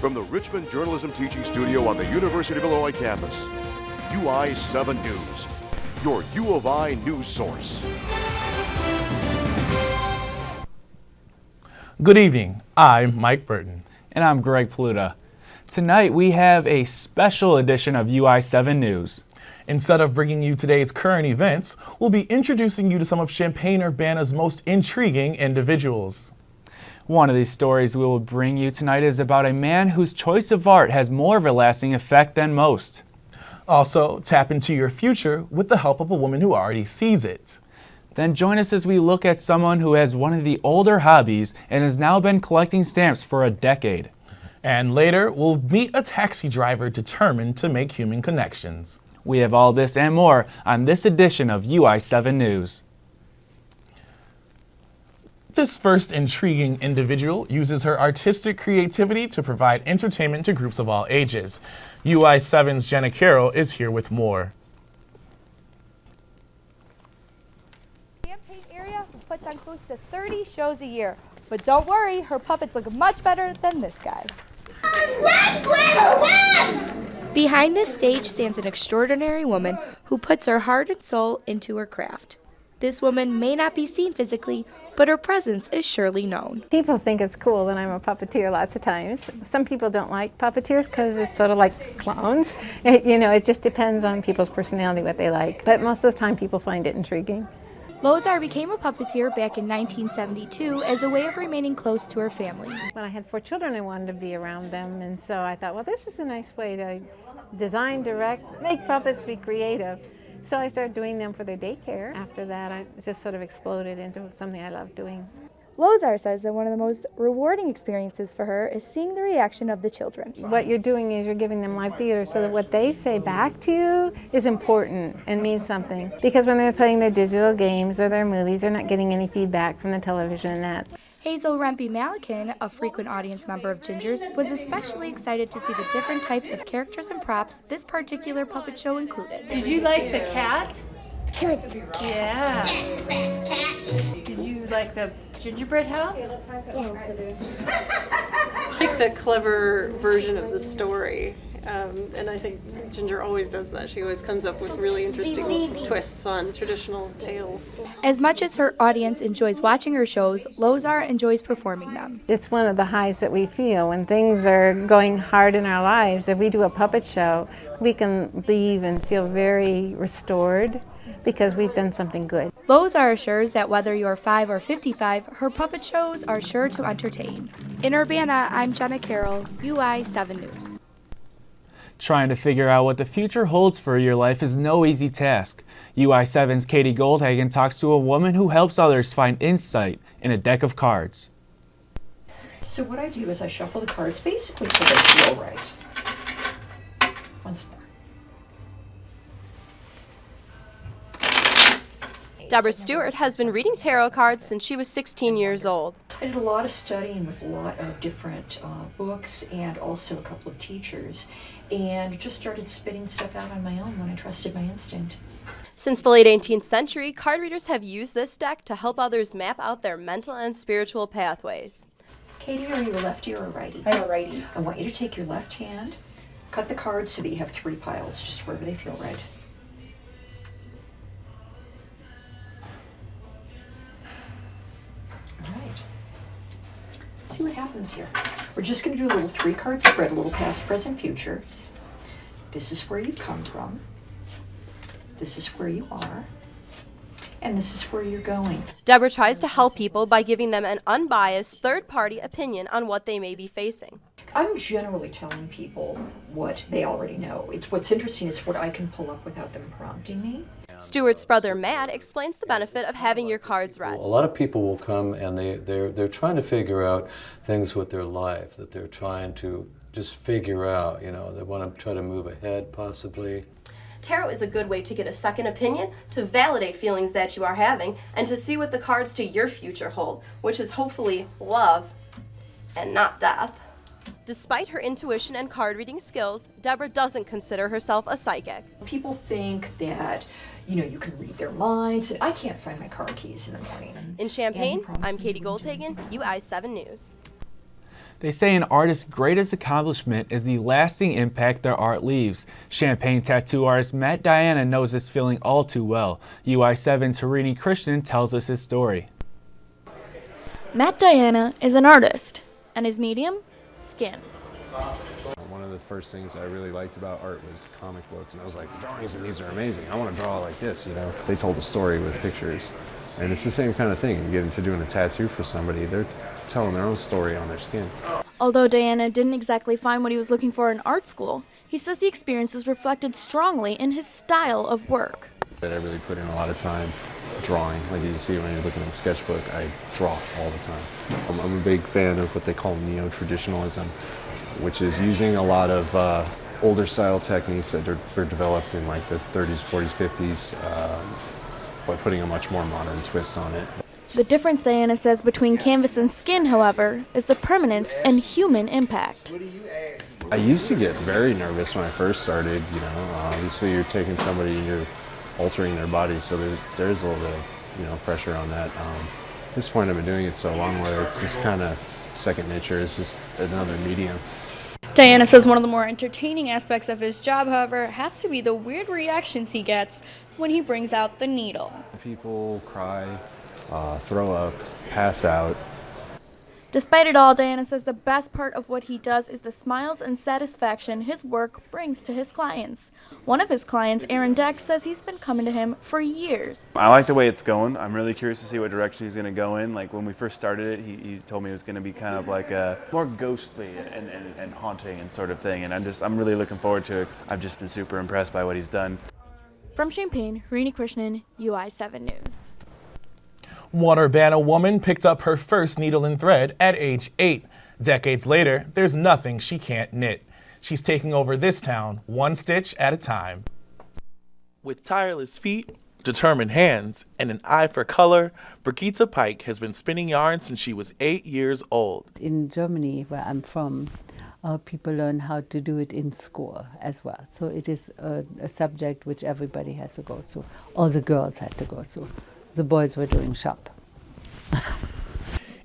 From the Richmond Journalism Teaching Studio on the University of Illinois campus, UI 7 News, your U of I news source. Good evening. I'm Mike Burton. And I'm Greg Pluta. Tonight we have a special edition of UI 7 News. Instead of bringing you today's current events, we'll be introducing you to some of Champaign-Urbana's most intriguing individuals. One of these stories we will bring you tonight is about a man whose choice of art has more of a lasting effect than most. Also, tap into your future with the help of a woman who already sees it. Then join us as we look at someone who has one of the older hobbies and has now been collecting stamps for a decade. And later, we'll meet a taxi driver determined to make human connections. We have all this and more on this edition of UI 7 News. This first intriguing individual uses her artistic creativity to provide entertainment to groups of all ages. UI 7's Jenna Carroll is here with more. Champaign area puts on close to 30 shows a year. But don't worry, her puppets look much better than this guy. Run, Gretel, run! Behind this stage stands an extraordinary woman who puts her heart and soul into her craft. This woman may not be seen physically, but her presence is surely known. People think it's cool that I'm a puppeteer lots of times. Some people don't like puppeteers because it's sort of like clowns. It just depends on people's personality, what they like. But most of the time people find it intriguing. Lozar became a puppeteer back in 1972 as a way of remaining close to her family. When I had 4 children, I wanted to be around them, and so I thought, well, this is a nice way to design, direct, make puppets, be creative. So I started doing them for their daycare. After that, I just sort of exploded into something I love doing. Lozar says that one of the most rewarding experiences for her is seeing the reaction of the children. What you're doing is you're giving them live theater so that what they say back to you is important and means something. Because when they're playing their digital games or their movies, they're not getting any feedback from the television and that. Hazel Rempe-Malikin, a frequent audience member of Ginger's, was especially excited to see the different types of characters and props this particular puppet show included. Did you like the cat? Good. Yeah. Cat. Did you like the gingerbread house? I like the clever version of the story, and I think Ginger always does that. She always comes up with really interesting twists on traditional tales. As much as her audience enjoys watching her shows, Lozar enjoys performing them. It's one of the highs that we feel when things are going hard in our lives. If we do a puppet show, we can leave and feel very restored because we've done something good. Lozar assures that whether you're 5 or 55, her puppet shows are sure to entertain. In Urbana, I'm Jenna Carroll, UI 7 News. Trying to figure out what the future holds for your life is no easy task. UI 7's Katie Goldhagen talks to a woman who helps others find insight in a deck of cards. So what I do is I shuffle the cards basically so they feel right. Once more. Deborah Stewart has been reading tarot cards since she was 16 years old. I did a lot of studying with a lot of different books and also a couple of teachers, and just started spitting stuff out on my own when I trusted my instinct. Since the late 18th century, card readers have used this deck to help others map out their mental and spiritual pathways. Katie, are you a lefty or a righty? I'm a righty. I want you to take your left hand, cut the cards so that you have 3 piles, just wherever they feel right. See what happens here. We're just going to do a little 3-card spread, a little past, present, future. This is where you've come from. This is where you are. And this is where you're going. Deborah tries to help people by giving them an unbiased third-party opinion on what they may be facing. I'm generally telling people what they already know. What's interesting is what I can pull up without them prompting me. Stewart's brother Matt explains the benefit of having your cards read. A lot of people will come and they're trying to figure out things with their life that they're trying to just figure out. They want to try to move ahead possibly. Tarot is a good way to get a second opinion, to validate feelings that you are having, and to see what the cards to your future hold, which is hopefully love and not death. Despite her intuition and card reading skills, Deborah doesn't consider herself a psychic. People think that, you can read their minds, and I can't find my car keys in the morning. In Champaign, I'm Katie Goldhagen, UI 7 News. They say an artist's greatest accomplishment is the lasting impact their art leaves. Champaign tattoo artist Matt Diana knows this feeling all too well. UI7's Harini Krishnan tells us his story. Matt Diana is an artist, and his medium? Skin. One of the first things I really liked about art was comic books, and I was like, the drawings in these are amazing. I want to draw like this, you know. They told a story with pictures, and it's the same kind of thing. You get into doing a tattoo for somebody, they're telling their own story on their skin. Although Diana didn't exactly find what he was looking for in art school, he says the experiences reflected strongly in his style of work. I really put in a lot of time drawing. Like you see when you're looking at a sketchbook, I draw all the time. I'm a big fan of what they call neo-traditionalism, which is using a lot of older style techniques that were developed in like the 30s, 40s, 50s, but putting a much more modern twist on it. The difference, Diana says, between canvas and skin, however, is the permanence and human impact. I used to get very nervous when I first started, you know. Obviously you're taking somebody and you're altering their body, so there's a little bit of, you know, pressure on that. At this point I've been doing it so long where it's just kind of second nature. It's just another medium. Diana says one of the more entertaining aspects of his job, however, has to be the weird reactions he gets when he brings out the needle. People cry, throw up, pass out. Despite it all, Diana says the best part of what he does is the smiles and satisfaction his work brings to his clients. One of his clients, Aaron Deck, says he's been coming to him for years. I like the way it's going. I'm really curious to see what direction he's going to go in. Like when we first started it, he told me it was going to be kind of like a more ghostly and haunting and sort of thing. And I'm really looking forward to it. I've just been super impressed by what he's done. From Champaign, Harini Krishnan, UI7 News. One Urbana woman picked up her first needle and thread at age 8. Decades later, there's nothing she can't knit. She's taking over this town one stitch at a time. With tireless feet, determined hands, and an eye for color, Brigitte Pike has been spinning yarn since she was 8 years old. In Germany, where I'm from, people learn how to do it in school as well. So it is a subject which everybody has to go through. All the girls had to go through. The boys were doing shop.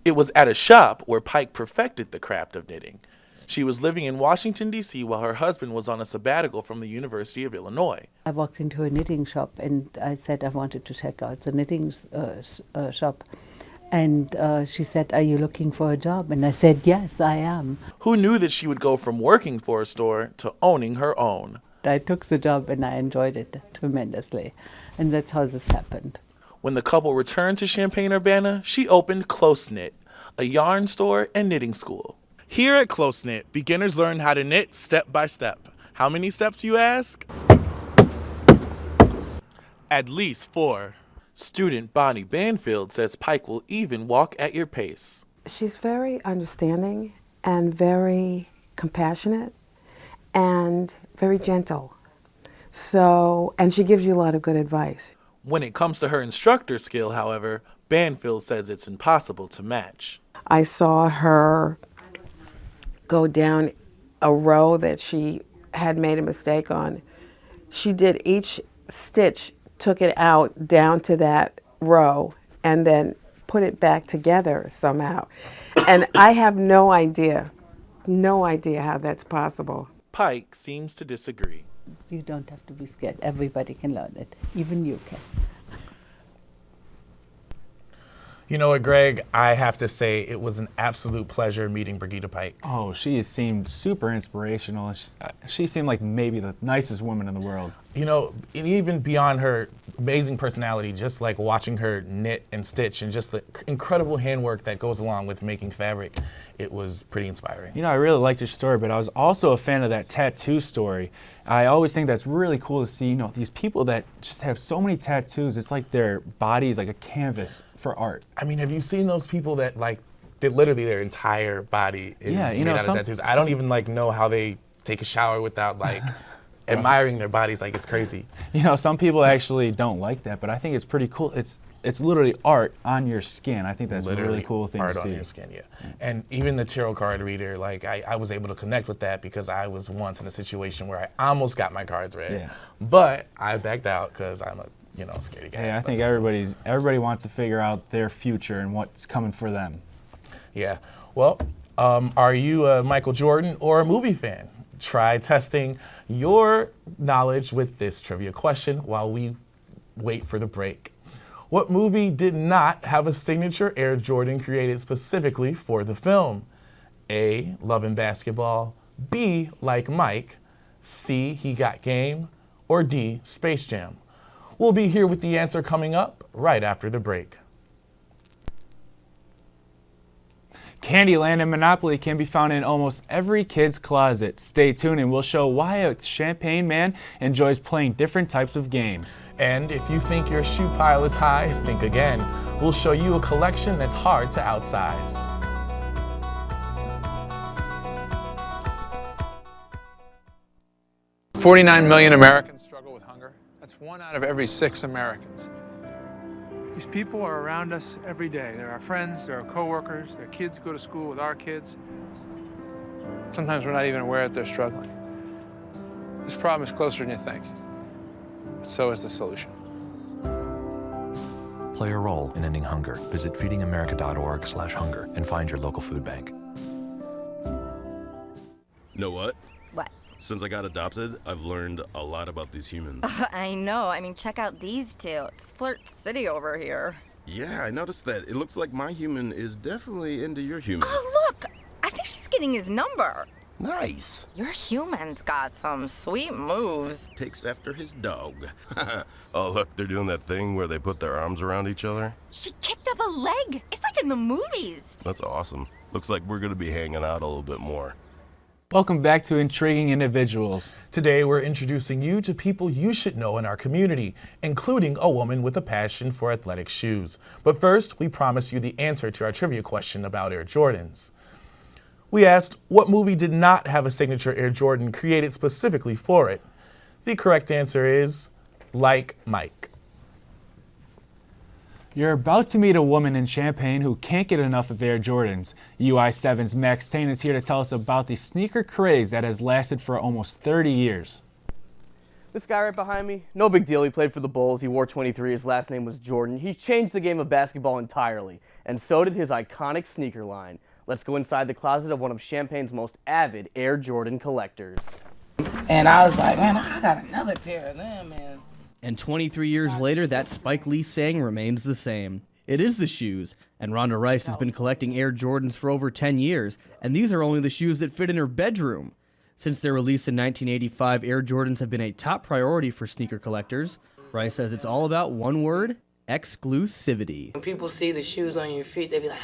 It was at a shop where Pike perfected the craft of knitting. She was living in Washington, D.C. while her husband was on a sabbatical from the University of Illinois. I walked into a knitting shop and I said I wanted to check out the knitting shop. And she said, "Are you looking for a job?" And I said, "Yes, I am." Who knew that she would go from working for a store to owning her own? I took the job and I enjoyed it tremendously. And that's how this happened. When the couple returned to Champaign-Urbana, she opened Close Knit, a yarn store and knitting school. Here at Close Knit, beginners learn how to knit step by step. How many steps, you ask? At least 4. Student Bonnie Banfield says Pike will even walk at your pace. She's very understanding and very compassionate and very gentle. And she gives you a lot of good advice. When it comes to her instructor skill, however, Banfield says it's impossible to match. I saw her go down a row that she had made a mistake on. She did each stitch, took it out down to that row, and then put it back together somehow. And I have no idea how that's possible. Pike seems to disagree. You don't have to be scared. Everybody can learn it. Even you can. You know what, Greg? I have to say it was an absolute pleasure meeting Brigitte Pike. Oh, she seemed super inspirational. She seemed like maybe the nicest woman in the world. You know, and even beyond her amazing personality, just like watching her knit and stitch and just the incredible handwork that goes along with making fabric, it was pretty inspiring. You know, I really liked your story, but I was also a fan of that tattoo story. I always think that's really cool to see, you know, these people that just have so many tattoos. It's like their body is like a canvas for art. I mean, have you seen those people that literally their entire body is made out of tattoos? I don't even know how they take a shower without admiring their bodies. It's crazy. You know, some people actually don't like that, but I think it's pretty cool. It's literally art on your skin. I think that's a really cool thing to see. Art on your skin, yeah. And even the tarot card reader, I was able to connect with that because I was once in a situation where I almost got my cards read, but I backed out because I'm a scaredy cat. Hey, I think everybody wants to figure out their future and what's coming for them. Yeah. Well, Are you a Michael Jordan or a movie fan? Try testing your knowledge with this trivia question while we wait for the break. What movie did not have a signature Air Jordan created specifically for the film? A, Love and Basketball, B, Like Mike, C, He Got Game, or D, Space Jam? We'll be here with the answer coming up right after the break. Candyland and Monopoly can be found in almost every kid's closet. Stay tuned and we'll show why a Champagne man enjoys playing different types of games. And if you think your shoe pile is high, think again. We'll show you a collection that's hard to outsize. $49 million Americans struggle with hunger. That's 1 out of every 6 Americans. These people are around us every day. They're our friends, they're our coworkers, their kids go to school with our kids. Sometimes we're not even aware that they're struggling. This problem is closer than you think. So is the solution. Play a role in ending hunger. Visit feedingamerica.org/hunger and find your local food bank. Know what? What? Since I got adopted, I've learned a lot about these humans. I know. I mean, check out these two. It's Flirt City over here. Yeah, I noticed that. It looks like my human is definitely into your human. Oh, look! I think she's getting his number. Nice. Your human's got some sweet moves. Takes after his dog. Oh, look, they're doing that thing where they put their arms around each other. She kicked up a leg. It's like in the movies. That's awesome. Looks like we're going to be hanging out a little bit more. Welcome back to Intriguing Individuals. Today we're introducing you to people you should know in our community, including a woman with a passion for athletic shoes. But first, we promise you the answer to our trivia question about Air Jordans. We asked, what movie did not have a signature Air Jordan created specifically for it? The correct answer is Like Mike. You're about to meet a woman in Champaign who can't get enough of Air Jordans. UI7's Max Tane is here to tell us about the sneaker craze that has lasted for almost 30 years. This guy right behind me, no big deal. He played for the Bulls. He wore 23. His last name was Jordan. He changed the game of basketball entirely, and so did his iconic sneaker line. Let's go inside the closet of one of Champaign's most avid Air Jordan collectors. And I was like, man, I got another pair of them, man. And 23 years later, that Spike Lee saying remains the same. It is the shoes, and Rhonda Rice has been collecting Air Jordans for over 10 years, and these are only the shoes that fit in her bedroom. Since their release in 1985, Air Jordans have been a top priority for sneaker collectors. Rice says it's all about one word: exclusivity. When people see the shoes on your feet, they be like,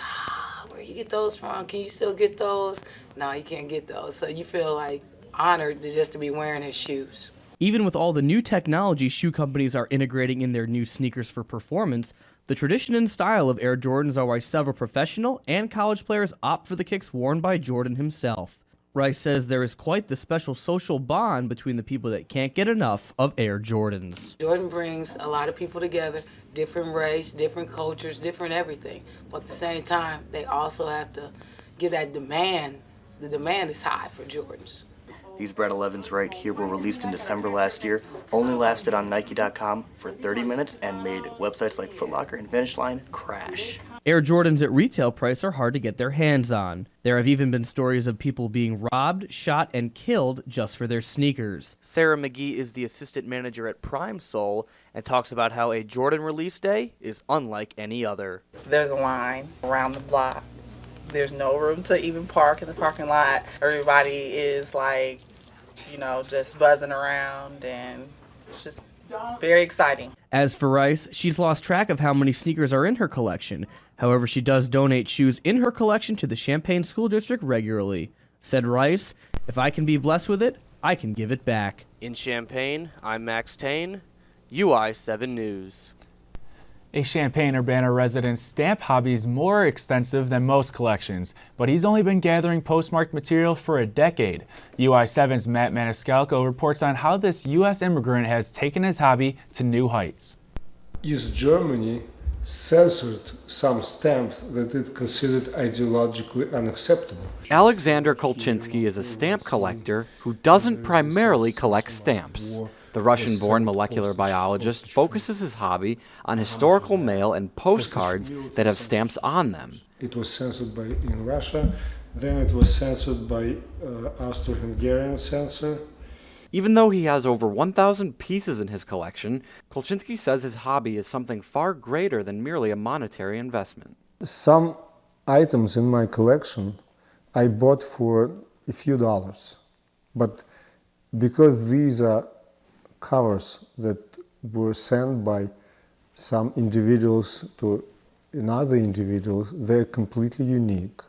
where you get those from? Can you still get those? No, you can't get those. So you feel like honored just to be wearing his shoes. Even with all the new technology shoe companies are integrating in their new sneakers for performance, the tradition and style of Air Jordans are why several professional and college players opt for the kicks worn by Jordan himself. Rice says there is quite the special social bond between the people that can't get enough of Air Jordans. Jordan brings a lot of people together, different race, different cultures, different everything. But at the same time, they also have to give that demand. The demand is high for Jordans. These Bread 11s right here were released in December last year, only lasted on Nike.com for 30 minutes and made websites like Foot Locker and Finish Line crash. Air Jordans at retail price are hard to get their hands on. There have even been stories of people being robbed, shot, and killed just for their sneakers. Sarah McGee is the assistant manager at Prime Sole and talks about how a Jordan release day is unlike any other. There's a line around the block. There's no room to even park in the parking lot. Everybody is like, just buzzing around, and it's just very exciting. As for Rice, she's lost track of how many sneakers are in her collection. However, she does donate shoes in her collection to the Champaign School District regularly. Said Rice, if I can be blessed with it, I can give it back. In Champaign, I'm Max Tane, UI7 News. A Champaign-Urbana resident's stamp hobby is more extensive than most collections, but he's only been gathering postmarked material for a decade. UI7's Matt Maniscalco reports on how this U.S. immigrant has taken his hobby to new heights. East Germany censored some stamps that it considered ideologically unacceptable. Alexander Kolchinsky is a stamp collector who doesn't primarily collect stamps. The Russian-born molecular biologist focuses his hobby on historical mail and postcards that have stamps on them. It was censored in Russia, Then it was censored by Austro-Hungarian censor. Even though he has over 1,000 pieces in his collection, Kolchinsky says his hobby is something far greater than merely a monetary investment. Some items in my collection I bought for a few dollars, but because these are covers that were sent by some individuals to another individuals, they're completely unique.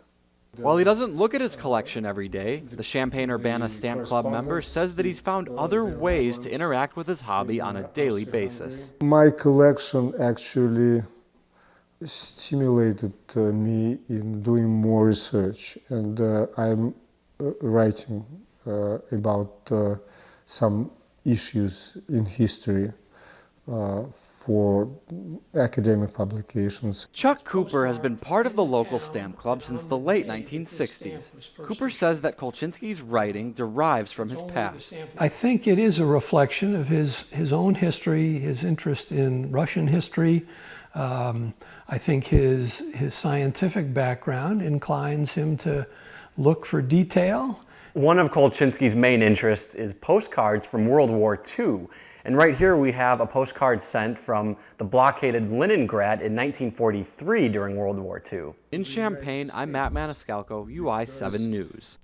While he doesn't look at his collection every day, the Champaign-Urbana Stamp Club member says that he's found other ways to interact with his hobby on a daily basis. My collection actually stimulated me in doing more research, and I'm writing about some issues in history for academic publications. Chuck Cooper has been part of the local stamp club since the late 1960s. Cooper says that Kolchinsky's writing derives from his past. I think it is a reflection of his own history, his interest in Russian history. I think his scientific background inclines him to look for detail. One of Kolchinsky's main interests is postcards from World War II. And right here we have a postcard sent from the blockaded Leningrad in 1943 during World War II. In Champaign, I'm Matt Maniscalco, UI7 News.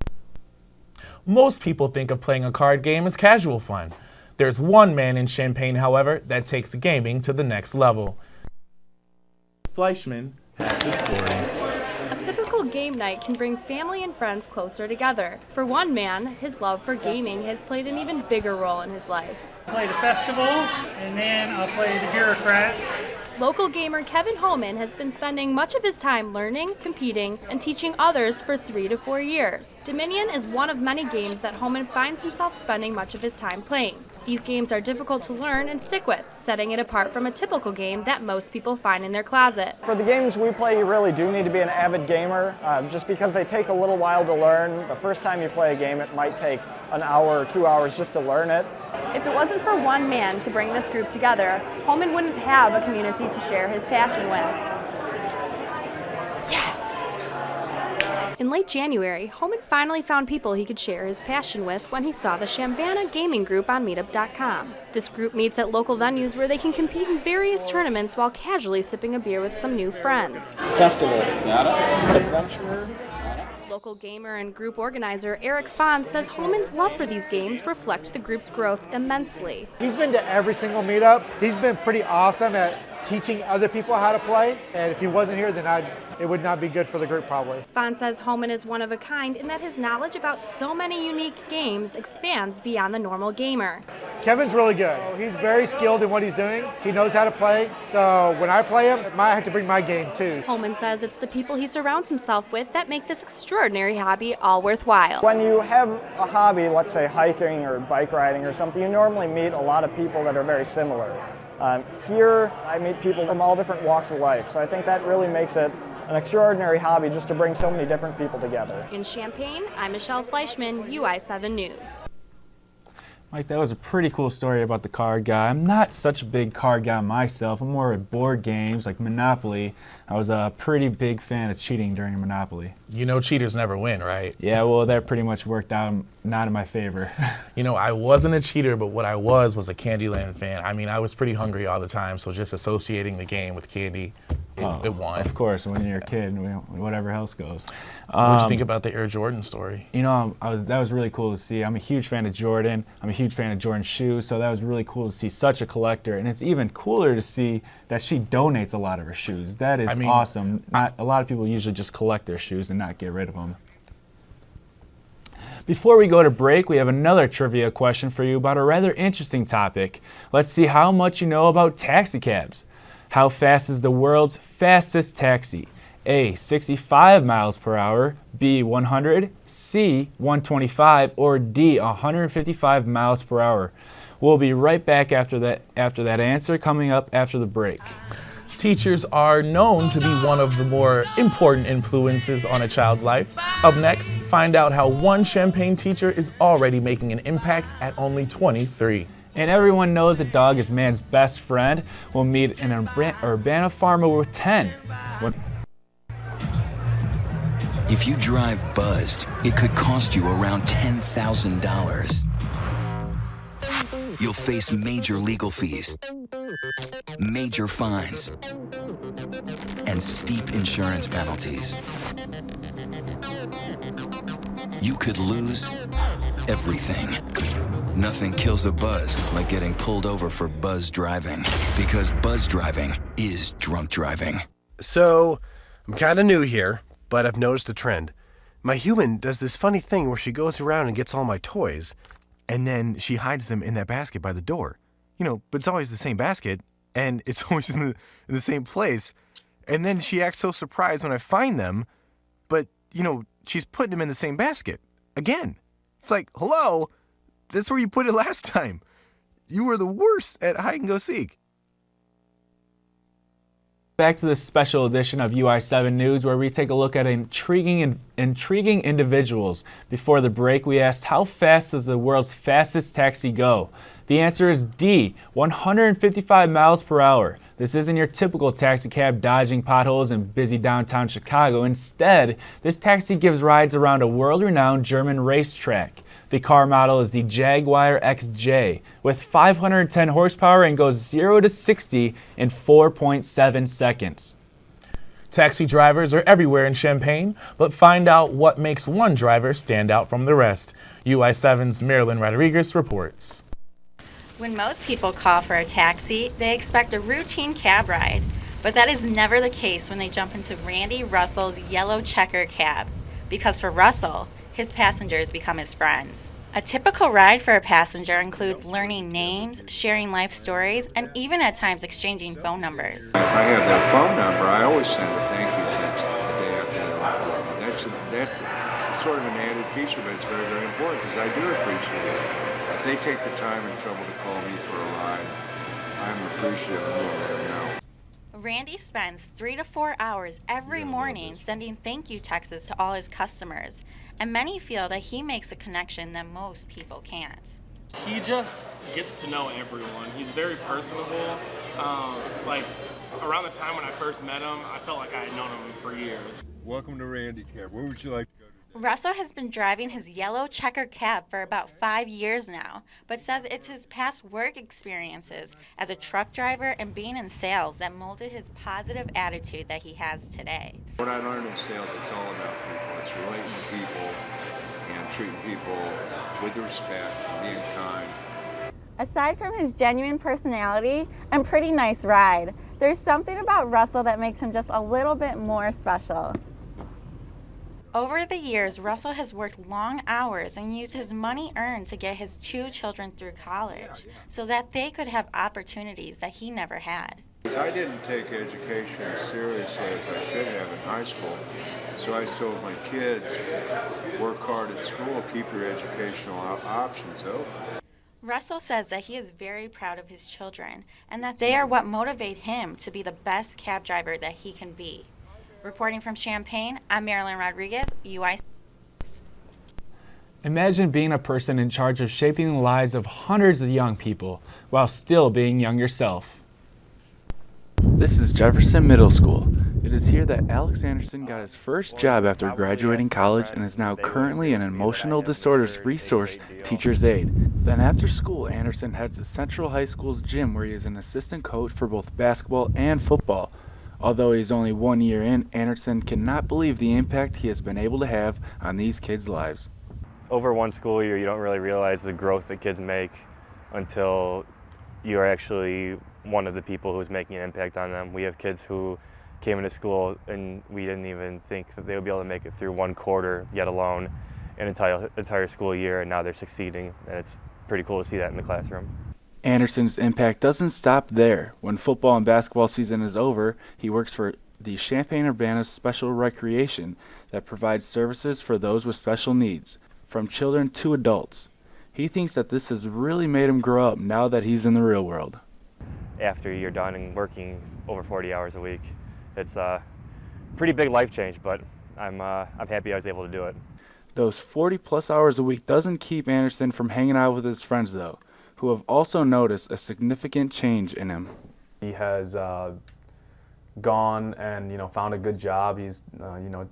Most people think of playing a card game as casual fun. There's one man in Champaign, however, that takes gaming to the next level. Fleischman has the story. A typical game night can bring family and friends closer together. For one man, his love for gaming has played an even bigger role in his life. I played a festival, and then I played the bureaucrat. Local gamer Kevin Homan has been spending much of his time learning, competing, and teaching others for 3 to 4 years. Dominion is one of many games that Homan finds himself spending much of his time playing. These games are difficult to learn and stick with, setting it apart from a typical game that most people find in their closet. For the games we play, you really do need to be an avid gamer, just because they take a little while to learn. The first time you play a game, it might take an hour or 2 hours just to learn it. If it wasn't for one man to bring this group together, Homan wouldn't have a community to share his passion with. Yes! In late January, Homan finally found people he could share his passion with when he saw the Shambana gaming group on meetup.com. This group meets at local venues where they can compete in various tournaments while casually sipping a beer with some new friends. Festival. Adventure. Local gamer and group organizer Eric Fahn says Homan's love for these games reflect the group's growth immensely. He's been to every single meetup. He's been pretty awesome at teaching other people how to play, and if he wasn't here, then it would not be good for the group probably. Fahn says Homan is one of a kind in that his knowledge about so many unique games expands beyond the normal gamer. Kevin's really good. He's very skilled in what he's doing. He knows how to play, so when I play him, I have to bring my game too. Homan says it's the people he surrounds himself with that make this extraordinary hobby all worthwhile. When you have a hobby, let's say hiking or bike riding or something, you normally meet a lot of people that are very similar. Here, I meet people from all different walks of life, so I think that really makes it an extraordinary hobby just to bring so many different people together. In Champaign, I'm Michelle Fleischman, UI7 News. Mike, that was a pretty cool story about the card guy. I'm not such a big card guy myself. I'm more at board games like Monopoly. I was a pretty big fan of cheating during Monopoly. You know cheaters never win, right? Yeah, well, that pretty much worked out not in my favor. You know, I wasn't a cheater, but what I was a Candyland fan. I mean, I was pretty hungry all the time, so just associating the game with candy, it won. Of course, when you're a kid, whatever else goes. What'd you think about the Air Jordan story? You know, that was really cool to see. I'm a huge fan of Jordan. I'm a huge fan of Jordan's shoes, so that was really cool to see such a collector. And it's even cooler to see that she donates a lot of her shoes. That is awesome. A lot of people usually just collect their shoes and not get rid of them. Before we go to break, we have another trivia question for you about a rather interesting topic. Let's see how much you know about taxi cabs. How fast is the world's fastest taxi? A, 65 miles per hour, B, 100, C, 125, or D, 155 miles per hour. We'll be right back after that answer, coming up after the break. Teachers are known to be one of the more important influences on a child's life. Up next, find out how one Champaign teacher is already making an impact at only 23. And everyone knows a dog is man's best friend. We'll meet an Urbana farmer with 10. If you drive buzzed, it could cost you around $10,000. You'll face major legal fees, major fines, and steep insurance penalties. You could lose everything. Nothing kills a buzz like getting pulled over for buzz driving, because buzz driving is drunk driving. So, I'm kind of new here, but I've noticed a trend. My human does this funny thing where she goes around and gets all my toys, and then she hides them in that basket by the door. But it's always the same basket, and it's always in the same place. And then she acts so surprised when I find them, but, she's putting them in the same basket. Again. It's like, hello, that's where you put it last time. You were the worst at hide and go seek. Back to this special edition of UI7 News, where we take a look at intriguing individuals. Before the break, we asked, how fast does the world's fastest taxi go? The answer is D, 155 miles per hour. This isn't your typical taxi cab dodging potholes in busy downtown Chicago. Instead, this taxi gives rides around a world-renowned German racetrack. The car model is the Jaguar XJ with 510 horsepower and goes 0 to 60 in 4.7 seconds. Taxi drivers are everywhere in Champaign, but find out what makes one driver stand out from the rest. UI7's Marilyn Rodriguez reports. When most people call for a taxi, they expect a routine cab ride. But that is never the case when they jump into Randy Russell's yellow checker cab. Because for Russell, his passengers become his friends. A typical ride for a passenger includes learning names, sharing life stories, and even at times exchanging phone numbers. If I have their phone number, I always send a thank you text the day after they arrive. That's sort of an added feature, but it's very, very important because I do appreciate it. If they take the time and trouble to call me for a ride, I'm appreciative of them now. Randy spends 3 to 4 hours every morning sending thank you texts to all his customers, and many feel that he makes a connection that most people can't. He just gets to know everyone. He's very personable. Around the time when I first met him, I felt like I had known him for years. Welcome to Randy Cab. Where would you like to go today? Russell has been driving his yellow checker cab for about 5 years now, but says it's his past work experiences as a truck driver and being in sales that molded his positive attitude that he has today. What I learned in sales, it's all about people. It's relating to people and treating people with respect, being kind. Aside from his genuine personality and pretty nice ride, there's something about Russell that makes him just a little bit more special. Over the years, Russell has worked long hours and used his money earned to get his 2 children through college so that they could have opportunities that he never had. I didn't take education as seriously as I should have in high school, so I told my kids, work hard at school, keep your educational options open. Russell says that he is very proud of his children and that they are what motivate him to be the best cab driver that he can be. Reporting from Champaign, I'm Marilyn Rodriguez, UI. Imagine being a person in charge of shaping the lives of hundreds of young people while still being young yourself. This is Jefferson Middle School. It is here that Alex Anderson got his first job after graduating college and is now currently an emotional disorders resource teacher's aide. Then after school, Anderson heads to Central High School's gym where he is an assistant coach for both basketball and football. Although he's only 1 year in, Anderson cannot believe the impact he has been able to have on these kids' lives. Over one school year, you don't really realize the growth that kids make until you are actually one of the people who's making an impact on them. We have kids who came into school and we didn't even think that they would be able to make it through one quarter, yet alone an entire school year, and now they're succeeding, and it's pretty cool to see that in the classroom. Anderson's impact doesn't stop there. When football and basketball season is over, he works for the Champaign-Urbana Special Recreation that provides services for those with special needs, from children to adults. He thinks that this has really made him grow up now that he's in the real world. After you're done and working over 40 hours a week, it's a pretty big life change, but I'm happy I was able to do it. Those 40-plus hours a week doesn't keep Anderson from hanging out with his friends, though, who have also noticed a significant change in him. He has gone and found a good job. He's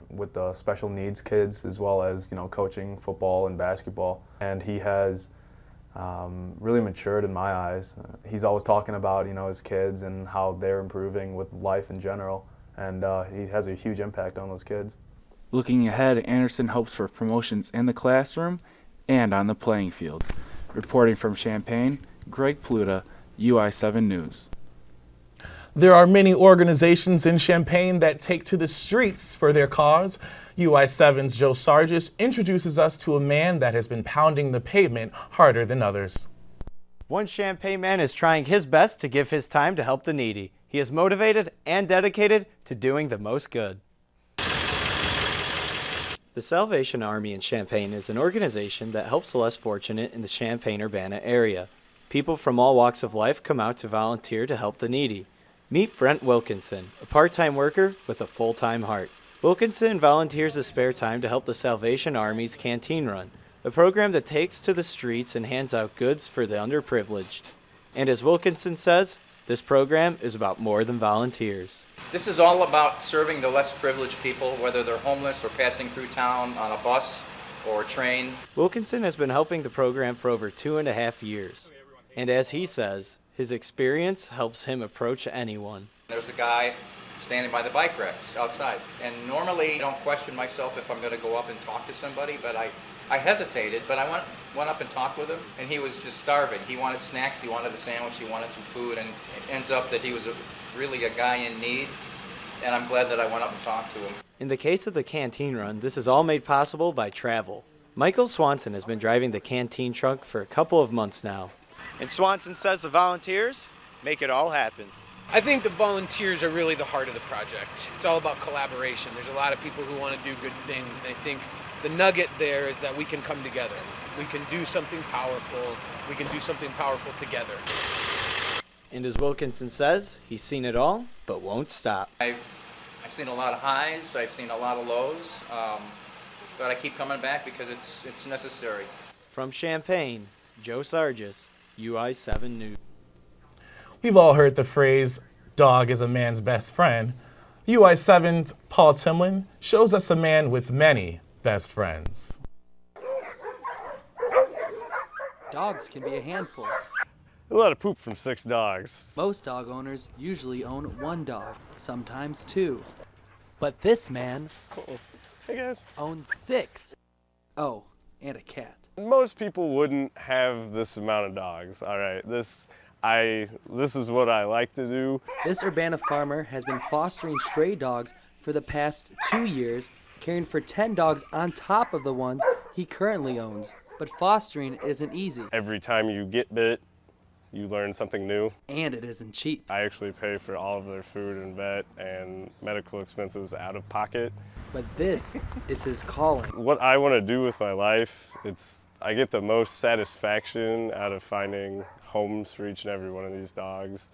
with the special needs kids as well as coaching football and basketball, and he has really matured in my eyes. He's always talking about his kids and how they're improving with life in general, and he has a huge impact on those kids. Looking ahead, Anderson hopes for promotions in the classroom and on the playing field. Reporting from Champaign, Greg Pluta, UI7 News. There are many organizations in Champaign that take to the streets for their cause. UI7's Joe Sargis introduces us to a man that has been pounding the pavement harder than others. One Champaign man is trying his best to give his time to help the needy. He is motivated and dedicated to doing the most good. The Salvation Army in Champaign is an organization that helps the less fortunate in the Champaign-Urbana area. People from all walks of life come out to volunteer to help the needy. Meet Brent Wilkinson, a part-time worker with a full-time heart. Wilkinson volunteers his spare time to help the Salvation Army's Canteen Run, a program that takes to the streets and hands out goods for the underprivileged. And as Wilkinson says, this program is about more than volunteers. This is all about serving the less privileged people, whether they're homeless or passing through town on a bus or a train. Wilkinson has been helping the program for over 2.5 years. And as he says, his experience helps him approach anyone. There's a guy standing by the bike racks outside. And normally I don't question myself if I'm going to go up and talk to somebody, but I hesitated, but I went up and talked with him, and he was just starving. He wanted snacks, he wanted a sandwich, he wanted some food, and it ends up that he was really a guy in need, and I'm glad that I went up and talked to him. In the case of the Canteen Run, this is all made possible by travel. Michael Swanson has been driving the canteen truck for a couple of months now. And Swanson says the volunteers make it all happen. I think the volunteers are really the heart of the project. It's all about collaboration. There's a lot of people who want to do good things, and I think the nugget there is that we can come together. We can do something powerful. We can do something powerful together. And as Wilkinson says, he's seen it all, but won't stop. I've seen a lot of highs, I've seen a lot of lows, but I keep coming back because it's necessary. From Champaign, Joe Sargis, UI7 News. We've all heard the phrase, dog is a man's best friend. UI7's Paul Timlin shows us a man with many best friends. Dogs can be a handful. A lot of poop from 6 dogs. Most dog owners usually own 1 dog, sometimes 2. But this man Hey guys. owns 6. Oh, and a cat. Most people wouldn't have this amount of dogs. All right, this is what I like to do. This Urbana farmer has been fostering stray dogs for the past 2 years, caring for 10 dogs on top of the ones he currently owns. But fostering isn't easy. Every time you get bit, you learn something new. And it isn't cheap. I actually pay for all of their food and vet and medical expenses out of pocket. But this is his calling. What I want to do with my life, I get the most satisfaction out of finding homes for each and every one of these dogs.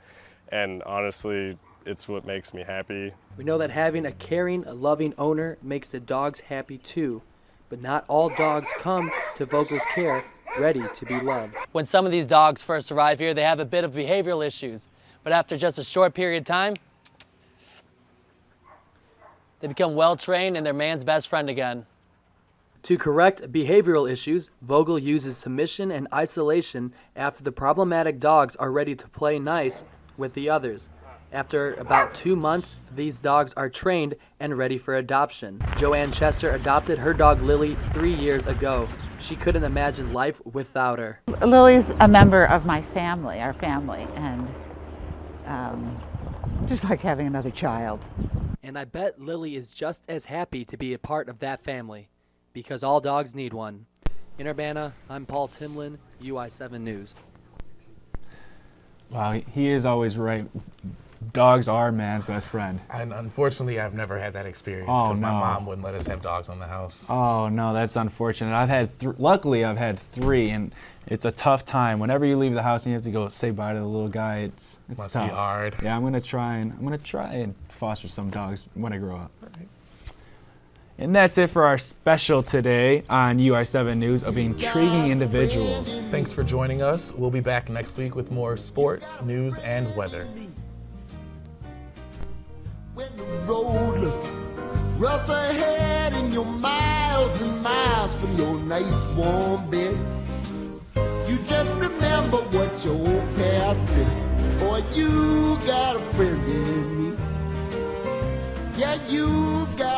And honestly, it's what makes me happy. We know that having a caring, loving owner makes the dogs happy too. But not all dogs come to Vogel's care ready to be loved. When some of these dogs first arrive here, they have a bit of behavioral issues. But after just a short period of time, they become well-trained and they're man's best friend again. To correct behavioral issues, Vogel uses submission and isolation after the problematic dogs are ready to play nice with the others. After about 2 months, these dogs are trained and ready for adoption. Joanne Chester adopted her dog Lily 3 years ago. She couldn't imagine life without her. Lily's a member of my family, our family, and just like having another child. And I bet Lily is just as happy to be a part of that family, because all dogs need one. In Urbana, I'm Paul Timlin, UI7 News. Wow, he is always right. Dogs are man's best friend. And unfortunately, I've never had that experience Oh, because my no. mom wouldn't let us have dogs on the house. Oh no, that's unfortunate. Luckily I've had 3, and it's a tough time. Whenever you leave the house and you have to go say bye to the little guy, it's Must tough. be hard. Yeah, I'm gonna try and foster some dogs when I grow up. Right. And that's it for our special today on UI7 News of intriguing individuals. Thanks for joining us. We'll be back next week with more sports, news, and weather. When the road looks rough ahead and you're miles and miles from your nice warm bed, you just remember what your old past said. Boy, you got a friend in me. Yeah, you got